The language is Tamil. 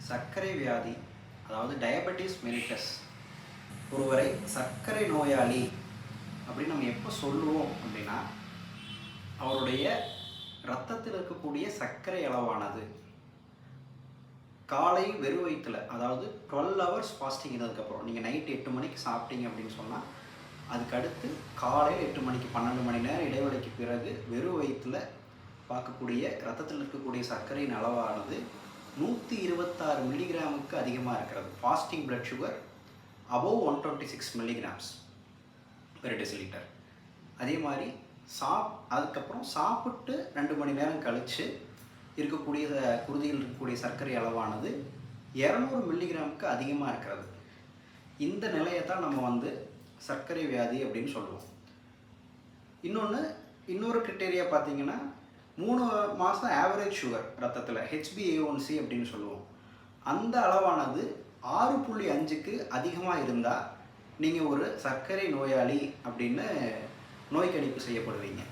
சர்க்கரை வியாதி, அதாவது டயபெட்டிஸ் மெலிட்டஸ், ஒருவரை சர்க்கரை நோயாளி அப்படின்னு நம்ம எப்போ சொல்லுவோம் அப்படின்னா, அவருடைய இரத்தத்தில் இருக்கக்கூடிய சர்க்கரை அளவானது காலை வெறும் வயிற்றில், அதாவது 12 ஹவர்ஸ் ஃபாஸ்டிங் இருந்ததுக்கப்புறம், நீங்கள் நைட் 8 மணிக்கு சாப்பிட்டீங்க அப்படின்னு சொன்னால், அதுக்கு அடுத்து காலையில் 8 மணிக்கு 12 மணி நேரம் இடைவெளிக்கு பிறகு வெறும் வயிற்றில் பார்க்கக்கூடிய இரத்தத்தில் இருக்கக்கூடிய சர்க்கரையின் அளவானது 126 மில்லிகிராமுக்கு அதிகமாக இருக்கிறது. Fasting blood sugar above 126 milligrams per decilitre. அதே மாதிரி அதுக்கப்புறம் சாப்பிட்டு 2 மணி நேரம் கழித்து இருக்கக்கூடிய குருதியில் இருக்கக்கூடிய சர்க்கரை அளவானது 200 மில்லிகிராமுக்கு அதிகமாக இருக்கிறது. இந்த நிலையை தான் நம்ம சர்க்கரை வியாதி அப்படின்னு சொல்லுவோம். இன்னொரு கிரிட்டேரியா பார்த்தீங்கன்னா, 3 மாதம் ஆவரேஜ் சுகர் ரத்தத்தில் HbA1c அப்படின்னு சொல்லுவோம். அந்த அளவானது 6.5க்கு அதிகமாக இருந்தால் நீங்கள் ஒரு சர்க்கரை நோயாளி அப்படின்னு நோய் கணிப்பு செய்யப்படுவீங்க.